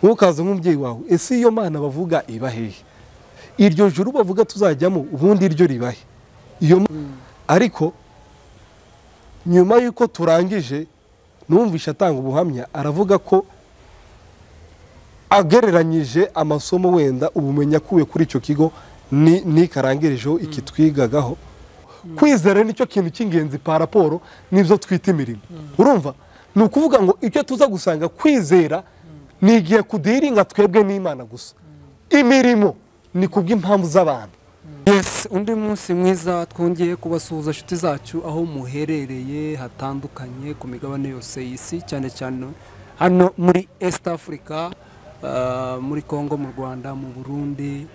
ntukaze nk'umubyeyi wawe ese iyo mana bavuga iba hehe iryo juru bavuga tuzajyamo ubundi iryo ribahe iyo ariko nyuma y'uko turangije numvisha atanga ubuhamya aravuga ko agereranyije amasomo wenda ubumenyi akuye kuri icyo kigo nikarangirijeho iki twigagaho kwizera nicyo kintu cy'ingenzi pa raporo n'ibyo twita imirimo urumva ni ukuvuga ngo icyo tuza gusanga kwizera ni igihe kudiringa twebwe n'imana gusa imirimo ni kubw'impamvu z'abantu. Yes, undi munsi mwiza twongeye kubasuhuza inshuti zacu aho muherereye hatandukanye ku migabane yose y'isi cyane cyane hano muri East Africa, muri Congo, mu Rwanda, mu Burundi,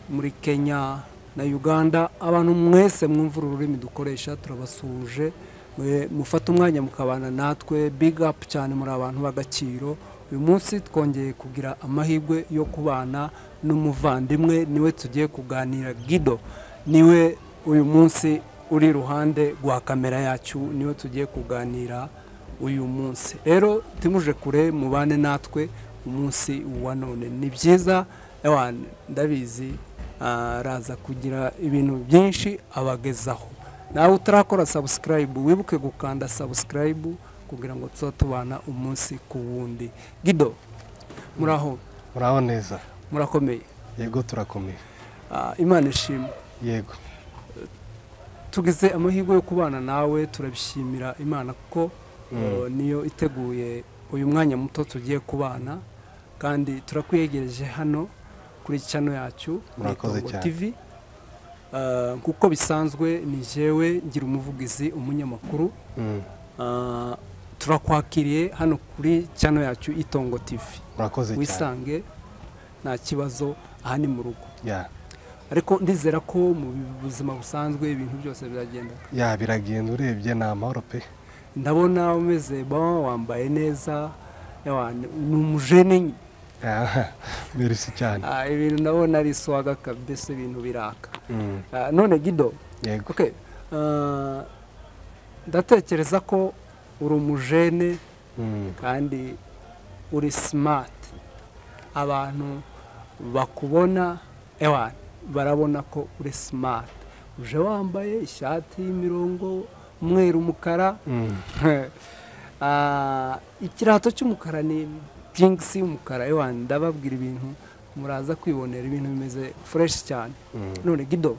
muri Kenya na Uganda. Abantu mwese mwumva ururimi dukoresha turabasuhuje, mufata umwanya mukabana natwe. Big up cyane muri abantu b'agaciro. Uyu munsi twongeye kugira amahirwe yo kubana n'umuvandimwe, niwe tugiye kuganira. Guido niwe uyu munsi uri iruhande rwa kamera yacu, niwe tugiye kuganira uyu munsi. Rero timuje kure, mubane natwe umunsi wa none. Ni byiza ndabizi araza kugira ibintu byinshi abagezaho. Nawe utarakora subscribe wibuke gukanda subscribe kugira ngo tuzatubana umunsi ku wundi. Guido, muraho? Muraho neza? Murakomeye? Yego turakomeye. Imana ishimwe. Yego. Tugize amahirwe yo kubana nawe, turabishimira Imana kuko niyo iteguye uyu mwanya muto tugiye kubana, kandi turakwiyegereje hano kuri channel yacu Itongo TV. Kuko bisanzwe ni jewe ngira umuvugizi, umunyamakuru. Turakwakiriye hano kuri channel yacu Itongo TV. Murakoze cyane. Wisange nta kibazo, aha ni mu rugo. Ariko ndizera ko mu buzima busanzwe ibintu byose biragenda. Biragenda, urebye ni amahoro pe. Ndabona umeze bon, wambaye neza, ni umujene. Merci cyane. Ibintu ndabona ari swaga kabisa, ibintu biraka. None Guido, okay, ndatekereza ko uri umujene kandi uri smart. Abantu bakubona barabona ko uri smart. Uje wambaye ishati y'imirongo umweru umukara, ikirato cy'umukara ni jeans y'umukara. Ndababwira ibintu muraza kwibonera, ibintu bimeze fresh cyane. None Guido,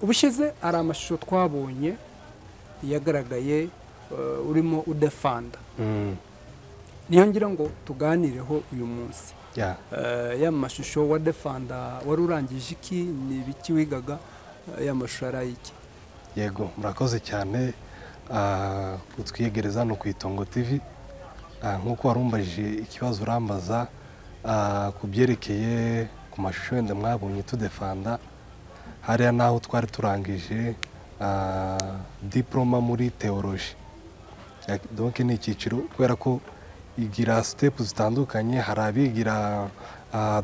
ubushize ari amashusho twabonye yagaragaye urimo udefanda. Niyo ngira ngo tuganireho uyu munsi. Ya mashusho wa defanda wari urangije iki, ni biki wigaga, ya mashusho ari iki? Yego, murakoze cyane kutwiyegereza no ku Itongo TV. Nkuko warumbajije ikibazo urambaza kubyerekeye ku mashusho wenda mwabonye tudefanda, hariya naho twari turangije diploma muri theology. Donc ni icyiciro kubera ko igira step zitandukanye. Hari abigira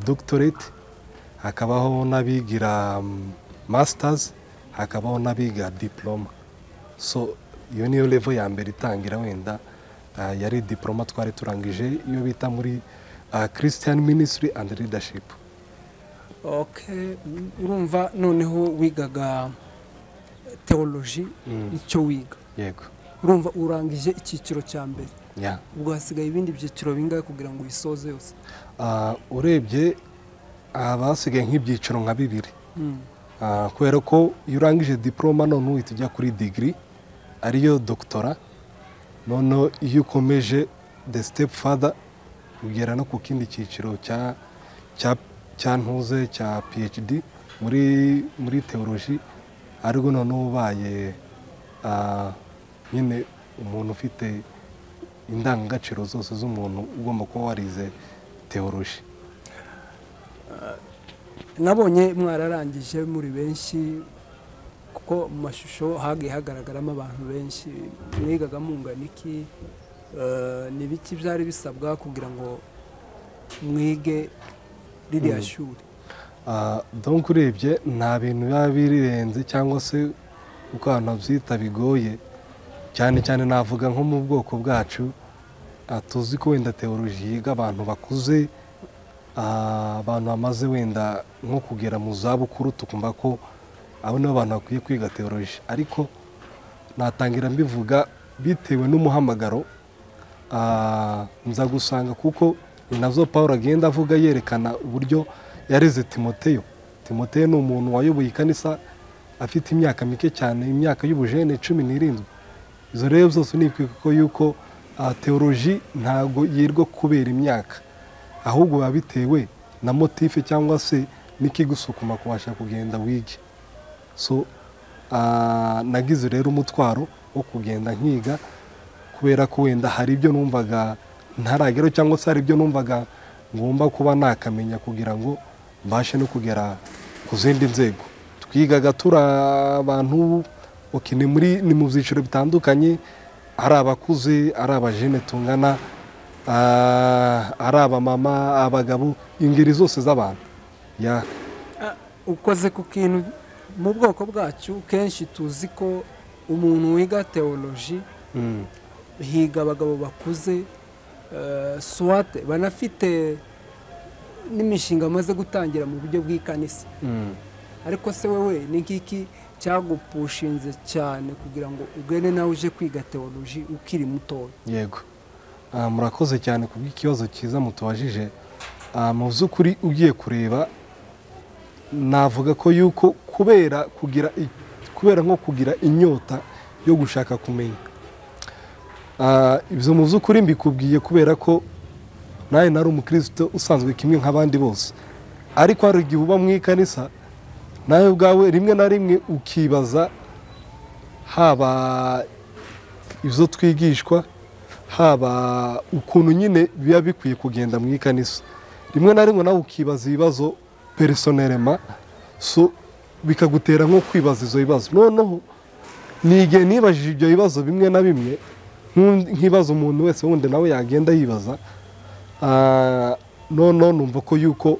doctorate, hakabaho n'abigira masters, hakabaho n'abiga diploma. So iyo niyo level ya mbere itangira, wenda yari diploma twari turangije, iyo bita muri Christian Ministry and Leadership. Okay, urumva noneho wigaga theology, icyo wiga. Yego. Urumva urangije icyiciro cya mbere. Ubwo hasigaye ibindi byiciro bingahe kugira ngo uyisoze yose? Urebye abasigaye nk'ibyiciro nka bibiri. Kubera ko iyo urangije diploma none uhita ujya kuri degree ariyo doctora. None iyo ukomeje the step further ugera no ku kindi cyiciro cya ntuze cya PhD muri theology, ariko none ubaye nyine umuntu ufite indangagaciro zose z'umuntu ugomba kuba warize theology. Nabonye mwararangije muri benshi kuko mu mashusho hagiye hagaragaramo abantu benshi. Mwigaga mungana iki? Ni biki byari bisabwa kugira ngo mwige ririya shuri? Donc urebye nta bintu biba birenze cyangwa se uko abantu babyita bigoye cyane. Navuga nko mu bwoko bwacu tuzi ko wenda teoloji yiga abantu bakuze, abantu bamaze wenda nko kugera mu zabukuru, tukumva ko abo nibo bantu bakwiye kwiga teoloji. Ariko natangira mbivuga bitewe n'umuhamagaro nza gusanga, kuko ni nazo Pawulo agenda avuga yerekana uburyo yareze Timoteyo. Timoteyo ni umuntu wayoboye ikanisa afite imyaka mike cyane, imyaka y'ubujene 17. Izo rero zose ni kwiko yuko teoloji ntago yirwa kubera imyaka, ahubwo biba bitewe na motife cyangwa se n'ikigusukuma kubasha kugenda wige. So nagize rero umutwaro wo kugenda nkiga, kubera ko wenda hari ibyo numvaga ntaragero, cyangwa se hari ibyo numvaga ngomba kuba nakamenya kugira ngo mbashe no kugera ku zindi nzego. Twigaga turi abantu ni mu byiciro bitandukanye, ari abakuze, ari abajene tungana, ari abamama, abagabo, ingeri zose z'abantu. Ukoze ku kintu mu bwoko bwacu, kenshi tuzi ko umuntu wiga teoloji higa abagabo bakuze, swate banafite n'imishinga amaze gutangira mu buryo bw'ikanisa. Ariko se wewe ni nk'iki cyagupushinze cyane kugira ngo ugende nawe uje kwiga teoloji ukiri mutoya? Yego, murakoze cyane kubw'ikibazo cyiza mutubajije. Mu by'ukuri ugiye kureba, navuga ko yuko kubera nko kugira inyota yo gushaka kumenya, ibyo mu by'ukuri mbikubwiye kubera ko nawe nari umukristo usanzwe kimwe nk'abandi bose. Ariko hari igihe uba mu ikanisa nawe ubwawe rimwe na rimwe ukibaza, haba ibyo twigishwa, haba ukuntu nyine biba bikwiye kugenda mu ikanisa. Rimwe na rimwe nawe ukibaza ibibazo personelema, so bikagutera nko kwibaza izo bibazo. Noneho n'igihe nibajije ibyo bibazo bimwe na bimwe, nk'ibazo umuntu wese wundi nawe yagenda yibaza, noneho numva ko yuko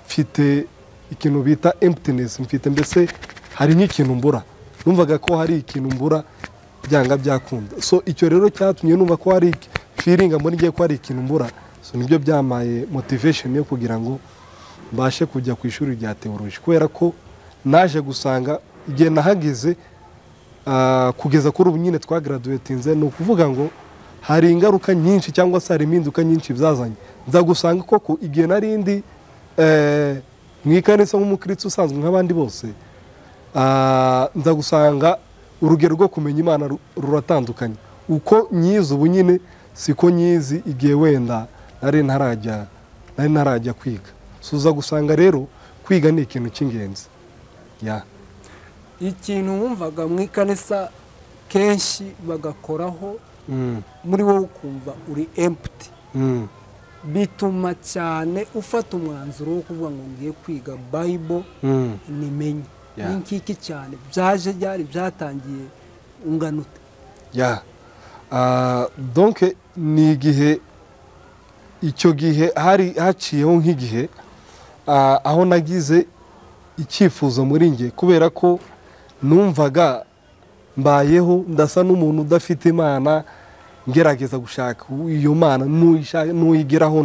mfite ikintu bita emptiness, mfite mbese hari nk'ikintu mbura. Numvaga ko hari ikintu mbura byanga byakunda. So icyo rero cyatumye numva ko hari feeling muri ngiye ko hari ikintu mbura. So nibyo byamaye motivation yo kugira ngo mbashe kujya ku ishuri rya teoloji, kubera ko naje gusanga igihe nahageze kugeza kuri ubu nyine twagraduatinze, ni ukuvuga ngo hari ingaruka nyinshi cyangwa se hari impinduka nyinshi byazanye. Nza gusanga koko igihe narindi mu ikanisa nk'umukristo usanzwe nk'abandi bose, nza gusanga urugero rwo kumenya Imana ruratandukanye. Uko nyizi ubu nyine siko nyizi igihe wenda nari ntarajya kwiga. Suza gusanga rero kwiga ni ikintu cy'ingenzi. Ikintu wumvaga mu ikanisa kenshi bagakoraho, muri wowe ukumva uri empty, bituma cyane ufata umwanzuro wo kuvuga ngo ngiye kwiga Bible nimenye. Ni nk'iki cyane byaje byari byatangiye unganute? Donc ni igihe, icyo gihe hari haciyeho nk'igihe aho nagize icyifuzo muri nge, kubera ko numvaga mbayeho ndasa n'umuntu udafite Imana, ngerageza gushaka iyo Mana nuyigeraho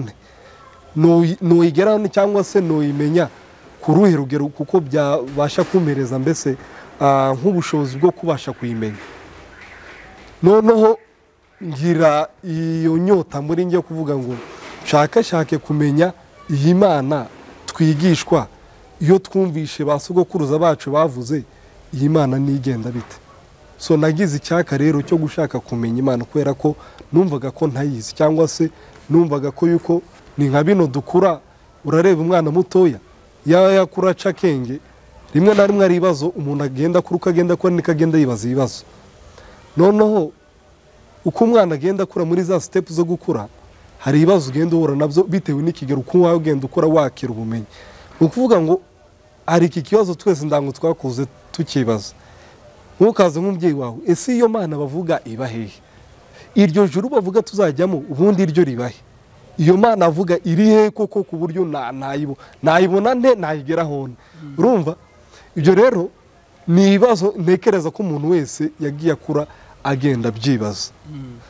nte cyangwa se nuyimenya ku ruhe rugero, kuko byabasha kumereza mbese nk'ubushobozi bwo kubasha kuyimenya. Noneho ngira iyo nyota muri nge kuvuga ngo shake kumenya iyi Mana twigishwa, iyo twumvishe ba sogokuruza bacu bavuze, iyi Mana nigenda bite. So nagize icyaka rero cyo gushaka kumenya Imana, kubera ko numvaga ko ntayizi, cyangwa se numvaga ko yuko ni nka bino dukura, urareba umwana mutoya yakura aca akenge, rimwe na rimwe ari ibibazo umuntu agenda kuruka agenda akora niko agenda yibaza ibibazo. Noneho uko umwana agenda akura muri za step zo gukura, hari ibibazo ugenda uhura nabyo bitewe n'ikigero uko wawe ugenda ukura wakira ubumenyi. Ni ukuvuga ngo hari iki kibazo twese ndango twakuze tukibaza. Ntukaze nk'umubyeyi wawe, ese iyo Mana bavuga iba hehe? Iryo juru bavuga tuzajyamo ubundi iryo ribahe? Iyo Mana avuga iri he koko ku buryo nayibona nte nayigeraho nte? Urumva? Ibyo rero ni ibibazo ntekereza ko umuntu wese yagiye akura agenda abyibaza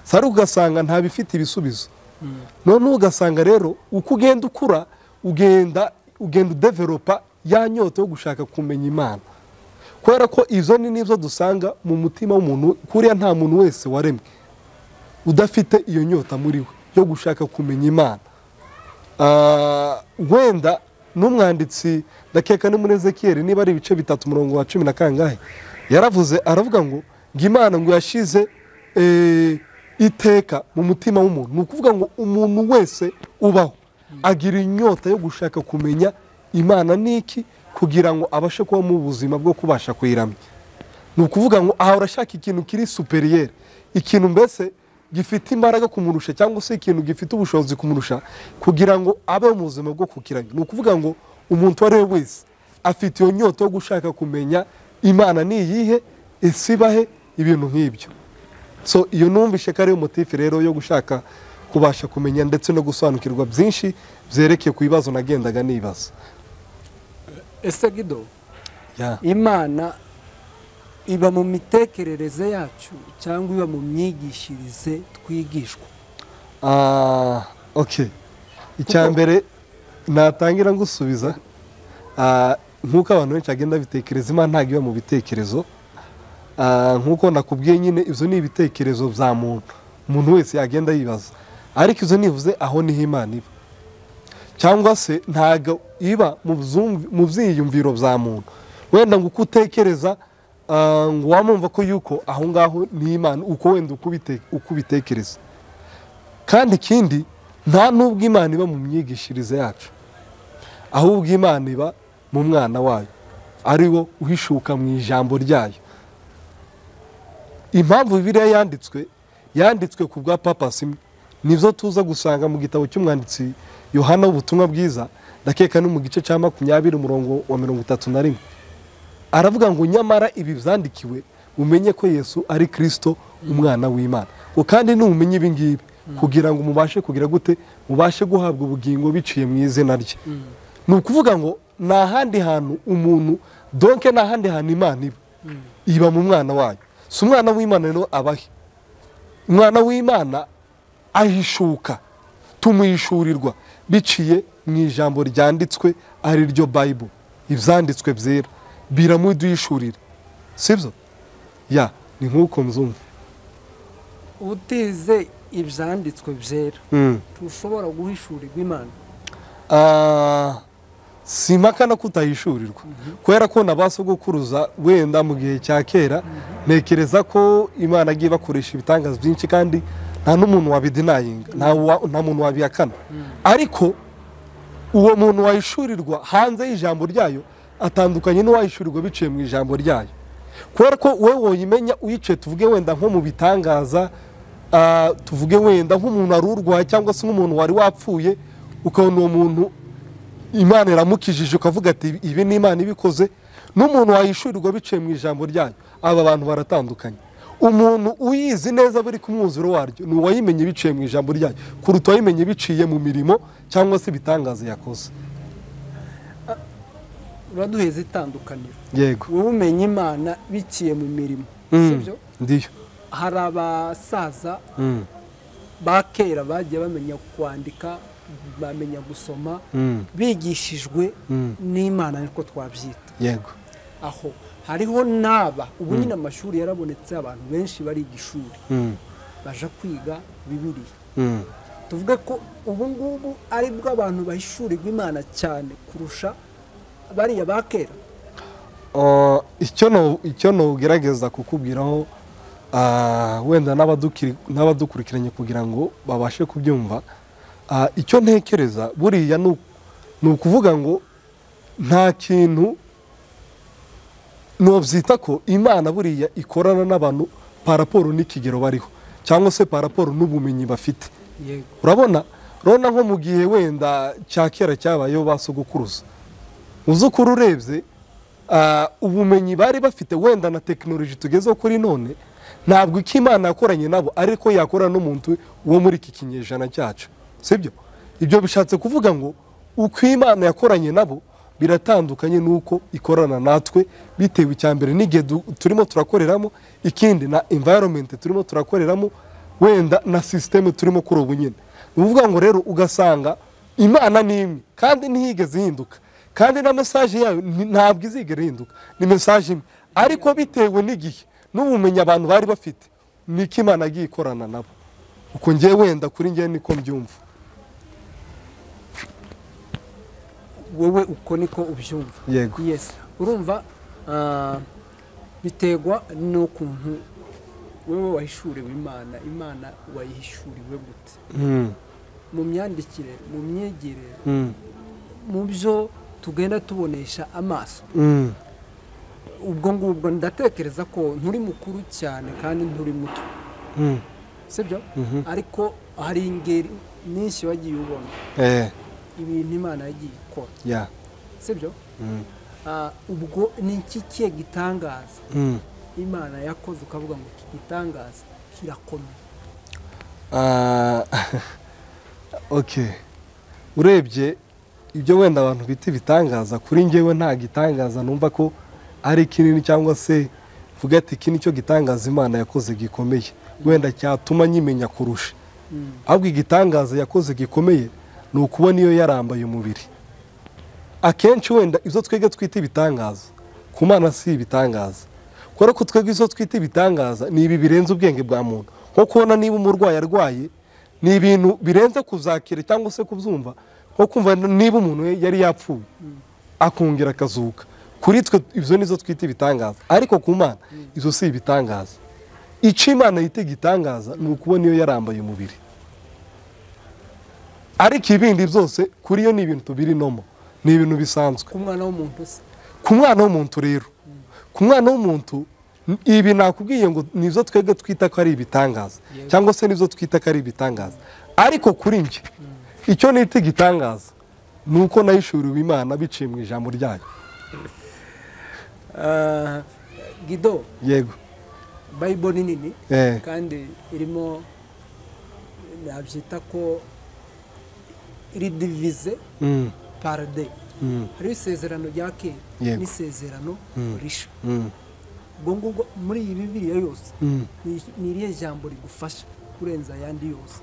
sari ugasanga ntabifite ibisubizo noneho ugasanga rero uko ugenda ukura ugenda udevelopa ya nyota yo gushaka kumenya Imana kubera ko izo ni nizo dusanga mu mutima w'umuntu kuriya nta muntu wese waremwe udafite iyo nyota muri we yo gushaka kumenya Imana. Wenda n'umwanditsi ndakeka ni muri Ezekiyeli niba ari ibice 3:10 na kangahe yaravuze aravuga ngo Imana ngo yashize iteka mu mutima w'umuntu ni ukuvuga ngo umuntu wese ubaho agira inyota yo gushaka kumenya Imana niki kugira ngo abashe kuba mu buzima bwo kubasha kuyiramya. Ni ukuvuga ngo aha urashaka ikintu kiri superieur, ikintu mbese gifite imbaraga kumurusha cyangwa se ikintu gifite ubushobozi kumurusha kugira ngo abe mu buzima bwo kukiramya. Ni ukuvuga ngo umuntu wari wese afite iyo nyota yo gushaka kumenya Imana ni iyihe, isibahe, ibintu nk'ibyo. So iyo numvishe ko ari motif rero yo gushaka kubasha kumenya ndetse no gusobanukirwa byinshi byerekeye ku bibazo nagendaga nibaza. Ese Gido, Imana iba mu mitekerereze yacu cyangwa iba mu myigishirize twigishwa? Okay. Icyambere natangira ngusubiza nkuko abantu benshi agenda bitekereza Imana ntago iba mu bitekerezo. Nkuko nakubwiye nyine ibyo ni ibitekerezo bya umuntu wese yagenda yibaza, ariko izo nivuze aho niho Imana iba, cyangwa se ntago iba mu byiyumviro bya muntu wenda ngo uko utekereza ngo wamumva ko yuko aho ngaho ni Imana uko wenda uko ubitekereza. Kandi ikindi nta nubwo Imana iba mu myigishirize yacu, ahubwo Imana iba mu mwana wayo ari wo uhishuka mu ijambo ryayo. Impamvu Bibiliya yanditswe ku bwa Papa Simwe nizo tuza gusanga mu gitabo cy'umwanditsi Yohana w'ubutumwa bwiza ndakeka no mu gice cya 20 umurongo wa 31 aravuga ngo nyamara ibi byandikiwe umenye ko Yesu ari Kristo umwana w'Imana. Kandi n'umenye ibi ngibi kugira ngo mubashe kugira gute, mubashe guhabwa ubugingo biciye mu izina rye. Ni ukuvuga ngo nta handi hantu umuntu donke nta handi hantu Imana iba mu mwana wayo. Si umwana w'Imana rero abahe, umwana w'Imana ahishuka, tumuhishurirwa biciye mu ijambo ryanditswe ari ryo Bible, ibyanditswe byera biramuduhishurira, sibyo? Ni nk'uko mzumva. Utize ibyanditswe byera tushobora guhishurirwa Imana? Simpaka no kutahishurirwa kubera ko nabasogokuruza wenda mu gihe cya kera nekereza ko Imana agiye bakoresha ibitangaza byinshi kandi nta n'umuntu wabidinayinga, nta muntu wabihakana. Ariko uwo muntu wahishurirwa hanze y'ijambo ryayo atandukanye n'uwahishurirwa biciye mu ijambo ryayo, kubera ko wowe woyimenya uyicaye tuvuge wenda nko mu bitangaza, tuvuge wenda nk'umuntu ari urwaye cyangwa se nk'umuntu wari wapfuye ukabona uwo muntu Imana iramukijije ukavuga ati ibi ni Imana ibikoze, n'umuntu wahishurirwa biciye mu ijambo ryayo, aba bantu baratandukanye. Umuntu uyizi neza bari ku mwuzuro waryo ni uwayimenye biciye mu ijambo ryayo kuruta wayimenye biciye mu mirimo cyangwa se ibitangaza yakoze. Uraduheza itandukaniro. Yego. Wowe umenya Imana biciye mu mirimo, sibyo? Ndiyo. Hari abasaza ba kera bagiye bamenya kwandika, bamenya gusoma, bigishijwe n'Imana niko twabyita. Yego. Aho hariho naba ubu nyine amashuri yarabonetse, abantu benshi bari igishuri baje kwiga Bibiliya. Tuvuge ko ubu ngubu ari bwo abantu bahishurirwa Imana cyane kurusha bariya ba kera. Icyo no ugerageza kukubwiraho wenda n'abadukurikiranye kugira ngo babashe kubyumva, icyo ntekereza buriya ni ukuvuga ngo nta kintu nobyita ko Imana buriya ikorana n'abantu paraporo n'ikigero bariho cyangwa se paraporo n'ubumenyi bafite. Urabona nko mu gihe wenda cya kera cyabayeho basogokuruza, uzukuru urebye ubumenyi bari bafite wenda na tekinoloji tugezeho kuri none ntabwo icyo Imana yakoranye nabo ariko yakorana n'umuntu wo muri iki kinyejana cyacu, sibyo? Ibyo bishatse kuvuga ngo uko Imana yakoranye nabo biratandukanye nuko ikorana natwe bitewe icyambere n'igihe turimo turakoreramo, ikindi na environment turimo turakoreramo, wenda na system turimo kuri ubu nyine. Uvuga ngo rero ugasanga Imana ni imwe kandi ntiyigeze ihinduka, kandi na message yayo ntabwo izigera ihinduka, ni message imwe, ariko bitewe n'igihe n'ubumenyi abantu bari bafite niko Imana agiye ikorana nabo. Uko ngiye wenda kuri ngiye niko mbyumva. Wowe uko niko ubyumva? Yego. Yes. Urumva bitegwa n'ukuntu wewe wahishuriwe Imana, Imana wayihishuriwe gute? Mu myandikire, mu myegere, mu byo tugenda tubonesha amaso. Ubwo ngubwo ndatekereza ko nturi mukuru cyane kandi nturi muto. Sibyo? Ariko hari ingeri nyinshi wagiye ubona ibintu Imana yagiye ikora. Sibyo? Ubwo ni iki kiye gitangaza Imana yakoze ukavuga ngo iki gitangaza kirakomeye? Okay, urebye ibyo wenda abantu bita ibitangaza, kuri njyewe nta gitangaza numva ko ari kinini cyangwa se vuga ati iki nicyo gitangaza Imana yakoze gikomeye wenda cyatuma nyimenya kurusha. Ahubwo igitangaza yakoze gikomeye ni ukubona iyo yarambaye umubiri. Akenshi wenda ibyo twege twita ibitangaza ku Mana si ibitangaza, kubera ko twege izo twita ibitangaza ni ibi birenze ubwenge bwa muntu. Nko kubona niba umurwayi arwaye ni ibintu birenze kuzakira cyangwa se kubyumva, nko kumva niba umuntu yari yapfuye akongera akazuka. Kuri twe ibyo nizo twita ibitangaza, ariko ku Mana izo si ibitangaza. Icyo Imana yita igitangaza ni ukubona iyo yarambaye umubiri. Ariko ibindi byose kuri yo ni ibintu tubiri nomo, ni ibintu bisanzwe. Ku mwana w'umuntu se? Ku mwana w'umuntu rero, ku mwana w'umuntu ibi nakubwiye ngo nizo twege twita ko ari ibitangaza cyangwa se nizo twita ko ari ibitangaza. Ariko kuri njye icyo nita igitangaza ni uko nayishuriwe Imana biciye mu ijambo ryayo. Gido, yego, Bible ni nini kandi irimo nabyita ko iri divize par deux. Hari isezerano rya kera n'isezerano risha. Ubwo ngubwo muri iyi Bibiliya yose ni irihe jambo rigufasha kurenza ayandi yose?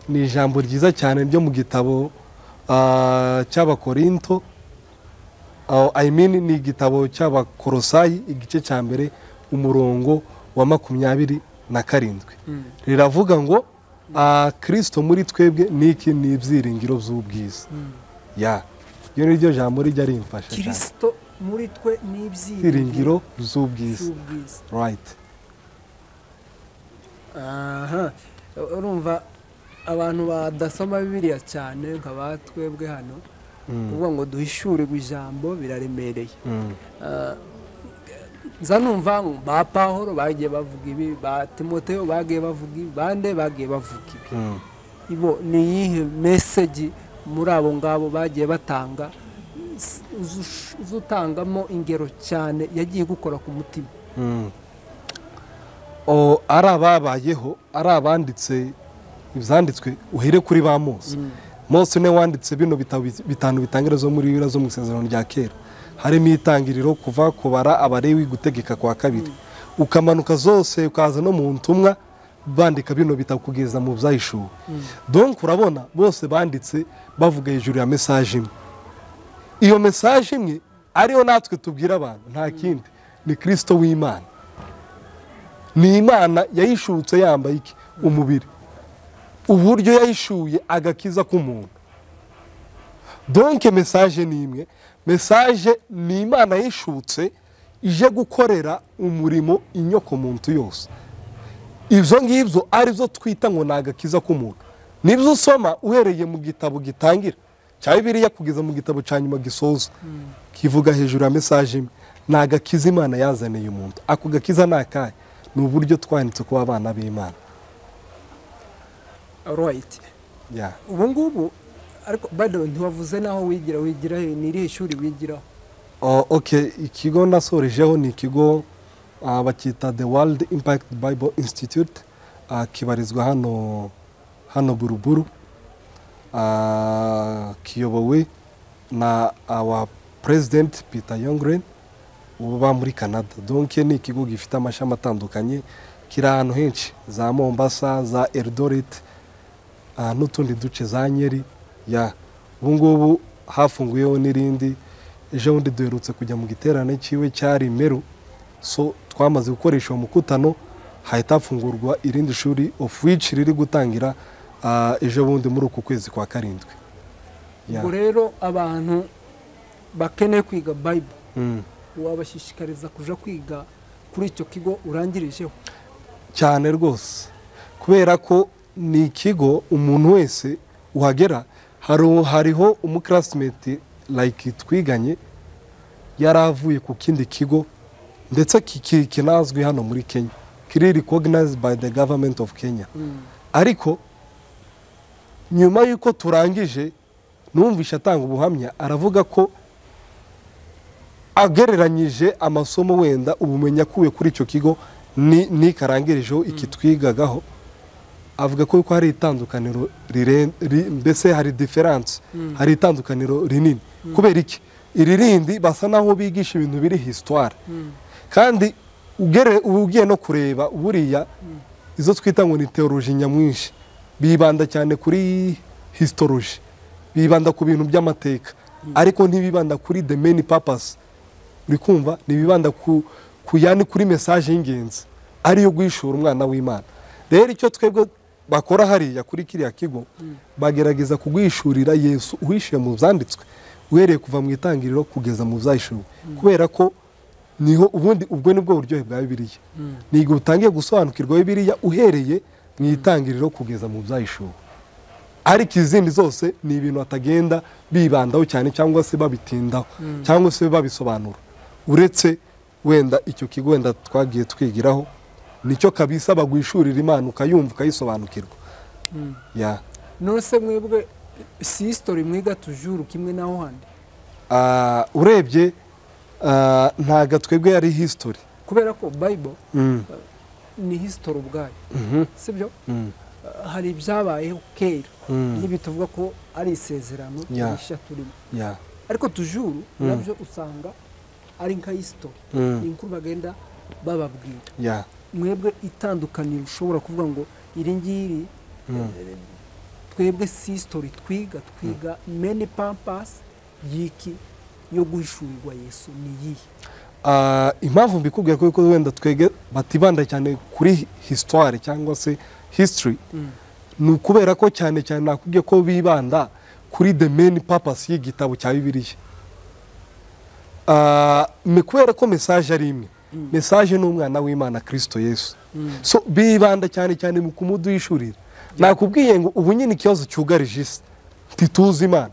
Ni ijambo ryiza cyane ryo mu gitabo cy'Abakorinto, ni igitabo cy'Abakorosayi igice cya mbere umurongo wa 27. Riravuga ngo Kristo muri twebwe niki ni ibyiringiro by'ubwiza. Iyo ni ryo jambo rijya rimfasha cyane. Kristo muri twe ni ibyiringiro by'ubwiza. Right. Urumva abantu badasoma Bibiliya cyane nk'abatwebwe hano kuvuga ngo duhishurirwe ijambo biraremereye. Nza numva ba Pawulo bagiye bavuga ibi, ba Timoteyo bagiye bavuga ibi, bande bagiye bavuga ibi. Ibo ni yihe message muri abo ngabo bagiye batanga uzutangamo ingero cyane yagiye gukora ku mutima? Ari ababayeho, ari abanditse ibyanditswe, uhere kuri ba Mose. Mose ne wanditse bino bitanu bitangirizo muri Bibiliya zo mu isezerano rya kera. Harimo itangiriro, kuva kubara, Abalewi, gutegeka kwa kabiri, ukamanuka zose ukaza no mu ntumwa bandika bino bitakugeza mu byahishuwe. Donc urabona bose banditse bavuga hejuru ya message imwe. Iyo message imwe ariyo natwe tubwira abantu, nta kindi ni Kristo w'Imana. Ni Imana yayishutse yambaye iki? Umubiri. Uburyo yayishuye agakiza k'umuntu. Donc message ni imwe. Message ni Imana yishutse ije gukorera umurimo inyoko muntu yose. Ibyo ngibyo ari byo twita ngo nagakiza k'umuntu. Nibyo usoma uhereye mu gitabo gitangira cya Bibiliya kugeza mu gitabo cya nyuma gisoza, kivuga hejuru ya message imwe. Nagakiza Imana yazaniye umuntu. Ako gakiza nakaye ni uburyo twanditse kuba abana b'Imana. Right. Ubu ngubu ariko bado ntiwavuze naho wigira ni irihe shuri wigiraho? Okay, ikigo nasorejeho ni ikigo bakita The World Impact Bible Institute, kibarizwa hano Buruburu, kiyobowe na our president Peter Youngren uba muri Canada. Donc ni ikigo gifite amashami atandukanye kiri ahantu henshi za Mombasa, za Eldoret, n'utundi duce za Nyeri. Ya ubu ngubu hafunguyeho n'irindi, ejo bundi duherutse kujya mu giterane cyiwe cyari Meru, so twamaze gukoresha uwo mukutano, hahita hafungurwa irindi shuri of which riri gutangira ejo bundi muri uku kwezi kwa karindwi. Ubwo rero abantu bakeneye kwiga Bible wabashishikariza kuja kwiga kuri icyo kigo urangirijeho? Cyane rwose, kubera ko ni ikigo umuntu wese uhagera, hariho umuclassmate like twiganye yaravuye ku kindi kigo ndetse kinazwi hano muri Kenya, kiri recognized by the government of Kenya. Ariko nyuma yuko turangije numvisha atanga ubuhamya, aravuga ko agereranyije amasomo wenda ubumenyi akuye kuri icyo kigo ni karangirijeho iki twigagaho, avuga ko hari itandukaniro mbese hari difference, hari itandukaniro rinini. Kubera iki? Iri rindi basa naho bigisha ibintu biri histoire, kandi ugiye no kureba buriya izo twita ngo ni theology nyamwinshi bibanda cyane kuri histology, bibanda ku bintu by'amateka, ariko ntibibanda kuri the main purpose. Uri kumva? Nibibanda yani kuri message y'ingenzi ariyo guhishura umwana w'Imana. Rero icyo twebwe bakora hariya kuri kiriya kigo, bagerageza kugwishurira Yesu uhishiye mu byanditswe, uhereye kuva mu itangiriro kugeza mu byayishuwe, kubera ko niho ubundi ubwo nibwo buryohe bwa Bibiliya. Nigo utangiye gusobanukirwa Bibiliya uhereye mu itangiriro kugeza mu byayishuwe. Ariko izindi zose ni ibintu atagenda bibandaho cyane cyangwa se babitindaho cyangwa se babisobanura, uretse wenda icyo kigo wenda twagiye twigiraho nicyo kabisa bagwishurira Imana ukayumva ukayisobanukirwa. Nose mwebwe si history mwiga tujuru kimwe naho handi? Urebye ntaga twebwe yari history, kubera ko Bible ni history ubwayo, sibyo? Hari ibyabayeho kera n'ibi tuvuga ko ari isezerano rishya turimo, ariko tujuru nabyo usanga ari nka history, ni inkuru bagenda bababwira. Mwebwe itandukaniro ushobora kuvuga ngo iri ngiri twebwe si history twiga many purpose yiki yo guhishurirwa Yesu ni yihe? Impamvu mbikubwiye ko wenda twege batibanda cyane kuri histoire cyangwa se history, ni ukubera ko cyane cyane nakubwiye ko bibanda kuri the main purpose y'igitabo cya Bibiliya. Kubera ko message ari imwe, message n'umwana w'Imana Kristo Yesu, so bibanda cyane cyane mu kumuduhishurira. Nakubwiye ngo ubu nyine ikibazo cyugarije isi ntituzi Imana,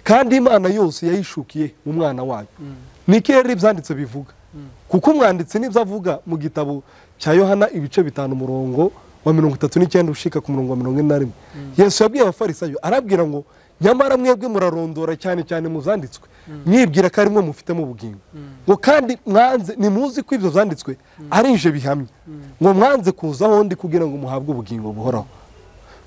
kandi Imana yose yahishukiye mu mwana wayo. Niki rero ibyanditse bivuga, kuko umwanditsi nibyo avuga mu gitabo cya Yohana ibice 5 umurongo wa 39 ushika ku murongo wa 41. Yesu yabwiye abafarisayo arabwira ngo nyamara mwebwe murarondora cyane cyane mu zanditswe, mwibwira ko ari mwe mufitemo ubugingo, ngo kandi mwanze nimuzi ko ibyo zanditswe ari nje bihamye, ngo mwanze kuzaho ndi kugira ngo muhabwe ubugingo buhoraho.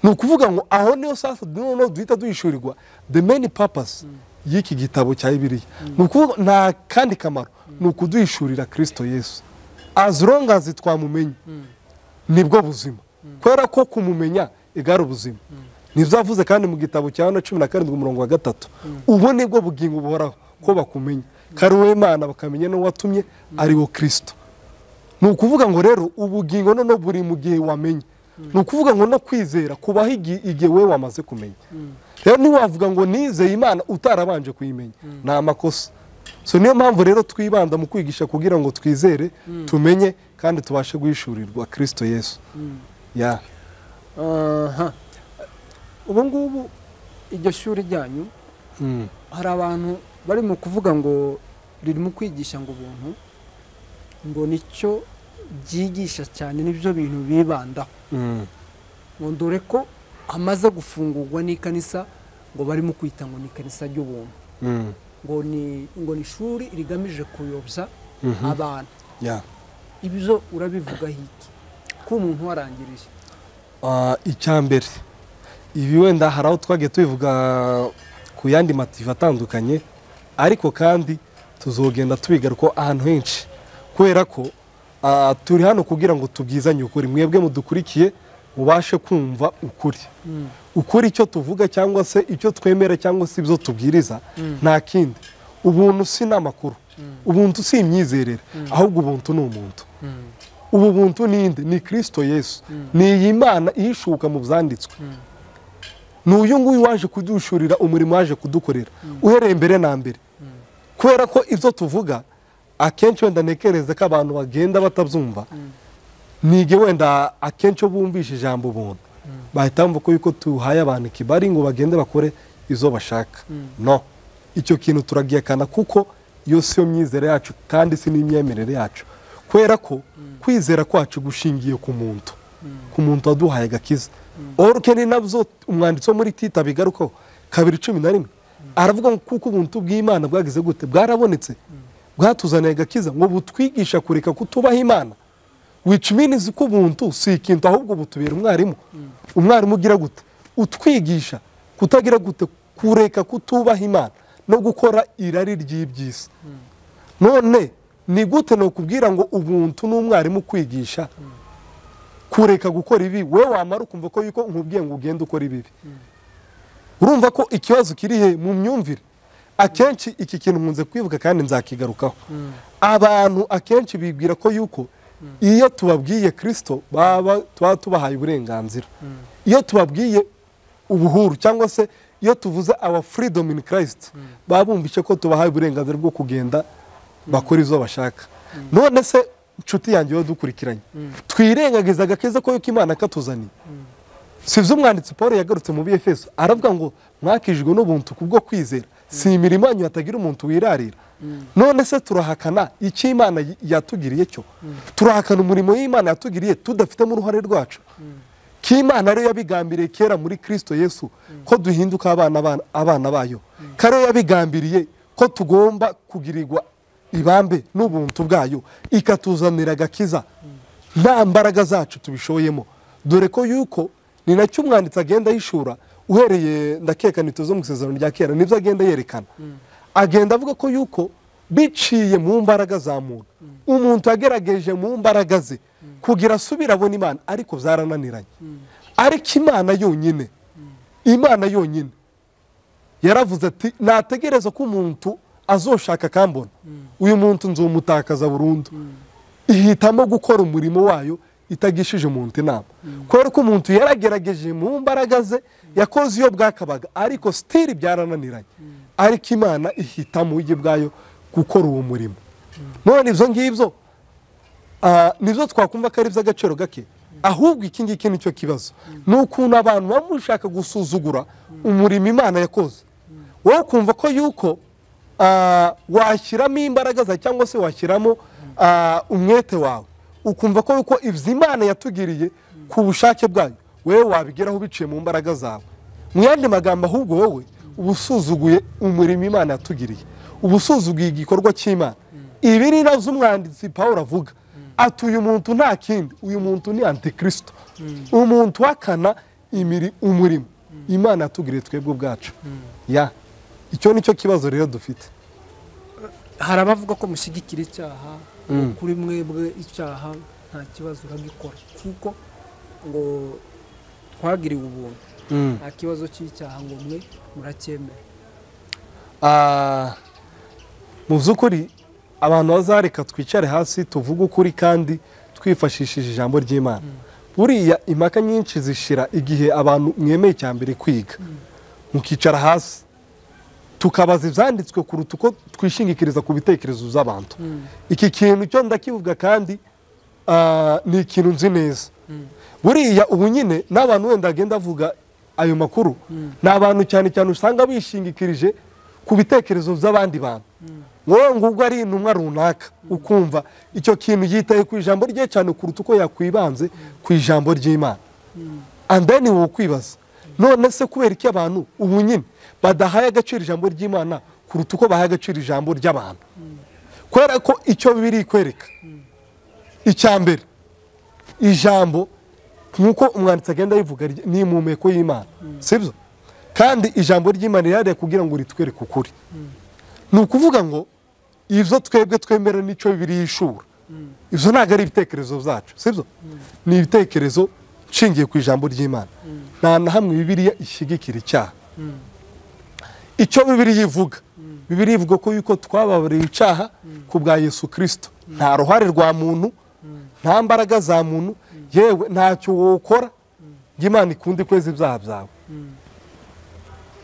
Ni ukuvuga ngo aho niyo sasa no duhita duhishurirwa the main purpose y'iki gitabo cya Bibiliya. Ni ukuvuga nta kandi kamaro, ni ukuduhishurira Kristo Yesu. As long as twamumenye nibwo buzima, kubera ko kumumenya igara ubuzima. Nivyavuze kandi mu gitabo cya Yohana 17 umurongo wa 3, ubu nibwo bugingo buhoraho ko bakumenya kari we Imana bakamenya no watumye ari wo Kristo. Ni ukuvuga ngo rero ubugingo no buri mu gihe wamenye, ni ukuvuga ngo no kwizera kubaho igihe we wamaze kumenya. Rero niwavuga ngo nizeye Imana utarabanje kuyimenya na amakosa. So niyo mpamvu rero twibanda mu kwigisha kugira ngo twizere, tumenye kandi tubashe guhishurirwa Kristo Yesu. Ubu ngubu iryo shuri ryanyu hari abantu bari mu kuvuga ngo ririmo kwigisha ngo ubuntu, ngo nicyo byigisha cyane n'ibyo bintu bibandaho. Ngo dore ko hamaze gufungurwa n'ikanisa ngo barimo kwita ngo ni kanisa ry'ubuntu, ngo ni ishuri rigamije kuyobya abantu. Ibyo urabivuga hiki ko umuntu warangirije? Icyambere ibi wenda hari aho twagiye tubivuga ku yandi mativi atandukanye, ariko kandi tuzogenda tubigaruka ahantu henshi, kubera ko turi hano kugira ngo tubwizanye ukuri, mwebwe mudukurikiye mubashe kumva ukuri. Ukuri icyo tuvuga cyangwa se icyo twemera cyangwa se ibyo tubwiriza nta kindi. Ubuntu si n'amakuru, ubuntu si imyizerere, ahubwo ubuntu ni umuntu. Ubu buntu ninde? Ni Kristo Yesu, ni iyi Mana ihishuka mu byanditswe. Ni uyu nguyu waje kudushurira umurimo, waje kudukorera uhereye mbere na mbere. Kubera ko ibyo tuvuga akenshi wenda ntekereza ko abantu bagenda batabyumva, nige wenda akenshi bumvisha ijambo ubuntu bahita bumva ko yuko tuhaye abantu ikibari ngo bagende bakore izo bashaka. No, icyo kintu turagiyekana, kuko iyo si yo myizere yacu kandi si n'imyemerere yacu. Kubera ko kwizera kwacu gushingiye ku muntu waduhaye agakiza. Orukeni nabyo umwanditsi wo muri Tito bigarukaho 2:11 aravuga ngo kuko ubuntu bw'Imana bwagize gute? Bwarabonetse, bwatuzaniye agakiza ngo butwigisha kureka kutubaha Imana. Which means ko ubuntu si ikintu, ahubwo butubera umwarimu. Umwarimu ugira gute? Utwigisha kutagira gute? Kureka kutubaha Imana no gukora irari ry'ibyisi. None ni gute no kubwira ngo ubuntu n'umwarimu kwigisha kureka gukora ibi, we wamara ukumva ko yuko nkubwiye ngo ugende ukora ibi? Urumva ko ikibazo kiri he? Mu myumvire. Akenshi iki kintu nkunze kwivuga kandi nzakigarukaho. Abantu akenshi bibwira ko yuko iyo tubabwiye Kristo baba tubahaye uburenganzira, iyo tubabwiye ubuhuru cyangwa se iyo tuvuze our freedom in Christ, babumvishe ko tubahaye uburenganzira bwo kugenda bakora izo bashaka. None se nshuti yanjye yo dukurikiranye, twirengagiza agakiza ko yuko Imana katuzaniye. Sivyo umwanditsi Paul yagarutse mu Efeso aravuga ngo mwakijwe n'ubuntu kubwo kwizera, si imirimo yanyu hatagira umuntu wirarira. None se turahakana icyo Imana yatugiriye cyo? Turahakana umurimo w'Imana yatugiriye tudafitemo uruhare rwacu? Ko Imana ariyo yabigambiriye kera muri Kristo Yesu ko duhinduka abana bayo, kare yabigambiriye ko tugomba kugirirwa ibambe n'ubuntu bwayo, ikatuzanira agakiza nta mbaraga zacu tubishoyemo. Dore ko yuko ni nacyo umwanditsi agenda yishura uhereye ndakeka nito zo mu Isezerano rya kera, nibyo agenda yerekana. Agenda avuga ko yuko biciye mu mbaraga za muntu, umuntu agerageje mu mbaraga ze kugira asubira abona Imana, ariko zarananiranye. Ariko Imana yonyine yaravuze ati nategereza ko umuntu azoshaka kambona, uyu muntu nzumutakaza burundu. Ihitamo gukora umurimo wayo itagishije umuntu inama. Kubera ko umuntu yaragerageje mu mbaraga ze, yakoze iyo bwakabaga, ariko still byarananiranye. Ariko Imana ihitamo ijye bwayo gukora uwo murimo. None ibyo ngibyo nibyo twakumva ko ari iby'agaciro gake, ahubwo iki ngiki nicyo kibazo. Ni ukuntu abantu bamushaka gusuzugura umurimo Imana yakoze. Wowe kumva ko yuko washyiramo imbaraga zawe cyangwa se washyiramo umwete wawe, ukumva ko yuko ibyo Imana yatugiriye ku bushake bwayo wewe wabigeraho biciye mu mbaraga zawe. Mu yandi magambo, ahubwo wowe ubusuzuguye umurimo Imana yatugiriye, ubusuzuguye igikorwa cy'Imana. Ibi ni navyo umwanditsi Paulo avuga ati uyu muntu nta kindi, uyu muntu ni antikristo, umuntu wakana umurimo Imana yatugiriye twebwe ubwacu. Icyo nicyo kibazo rero dufite. Hari abavuga ko mushyigikira icyaha, kuri mwebwe icyaha nta kibazo uragikora kuko ngo twagiriwe ubuntu, nta kibazo cy'icyaha ngo mwe muracyemera. Mu by'ukuri abantu bazareka twicare hasi tuvuge ukuri kandi twifashishije ijambo ry'Imana. Buriya impaka nyinshi zishira igihe abantu mwemeye cyambere kwiga, mukicara hasi tukabaza ibyanditswe kuruta uko twishingikiriza ku bitekerezo by'abantu. Iki kintu cyo ndakivuga kandi ni ikintu nzi neza. Buriya ubu nyine n'abantu wenda agenda avuga ayo makuru, ni abantu cyane cyane usanga bishingikirije ku bitekerezo by'abandi bantu. Wowe ngubwo ari intumwa runaka ukumva icyo kintu yitaye ku ijambo rye cyane kuruta uko yakwibanze ku ijambo ry'Imana. And then wowe kwibaza, none se kubera iki abantu ubu nyine badahaye agaciro ijambo ry'Imana kuruta uko bahaye agaciro ijambo ry'abantu? Kubera ko icyo biri kwereka icya mbere, ijambo nkuko umwanditsi agenda yivuga ni impumeko y'Imana, sibyo? kandi ijambo ry'Imana rihariye kugira ngo ritwereke ukuri. Ni ukuvuga ngo ibyo twebwe twemera n'icyo Bibiliya ishura, ibyo ntabwo ari ibitekerezo byacu, sibyo? Ni ibitekerezo nshingiye ku ijambo ry'Imana. Nta na hamwe Bibiliya ishyigikira icyaha. Icyo Bibiliya ivuga, Bibiliya ivuga ko yuko twababariwe icyaha ku bwa Yesu Kristo. Nta ruhare rwa muntu, nta mbaraga za muntu, yewe ntacyo wokora ngo Imana ikunde kweza ibyaha byawe.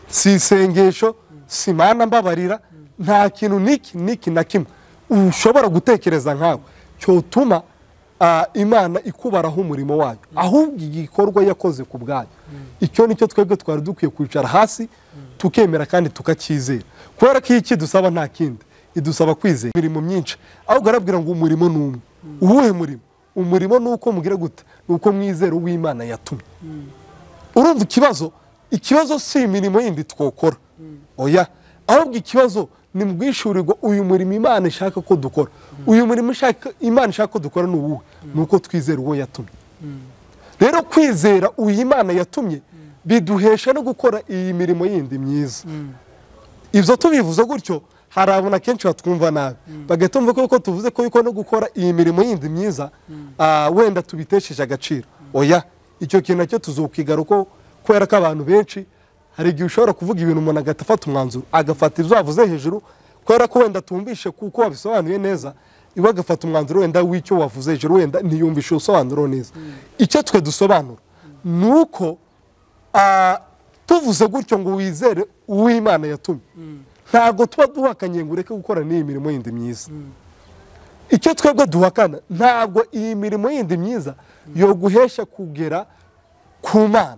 Si isengesho, si Mana mbabarira, nta kintu niki na kimwe ushobora gutekereza nkawe cyotuma Imana ikubaraho umurimo wayo, ahubwo igikorwa yakoze ku bwayo. Icyo nicyo twebwe twari dukwiye kwicara hasi tukemera kandi tukacyizera, kubera ko iki dusaba nta kindi, idusaba kwizera imirimo myinshi. Ahubwo arabwira ngo umurimo ni umwe. Uwuhe murimo? Umurimo ni uko mugira gute? Ni uko mwizera uw'Imana yatumye. Urumva ikibazo si imirimo yindi twokora, oya, ahubwo ikibazo ni mbwishurirwa uyu murimo Imana ishaka ko dukora. Uyu murimo Imana ishaka ko dukora ni uwuhe? Ni uko twizera uwo yatumye. Rero kwizera uyu Imana yatumye biduhesha no gukora iyi mirimo yindi myiza. Ibyo tubivuze gutyo hari abona kenshi batwumva nabi, bagatumva ko tuvuze ko yuko no gukora iyi mirimo yindi myiza wenda tubitesheje agaciro. Oya, icyo kintu nacyo tuzokwigaru ko kubera ko abantu benshi hari igihe ushobora kuvuga ibintu umuntu agafata umwanzuro, agafata ibyo wavuze hejuru, kubera ko wenda tumvishe kuko wabisobanuye neza, iwe agafata umwanzuro wenda w'icyo wavuze hejuru, wenda ntiyumvishe usobanuro neza. Icyo twe dusobanura ni uko tuvuze gutyo ngo wizere uw'Imana yatumye, ntabwo tuba duhakanye ngo ureke gukora n'iyi mirimo yindi myiza. Icyo twebwe duhakana, ntabwo iyi mirimo yindi myiza yo guhesha kugera ku Mana,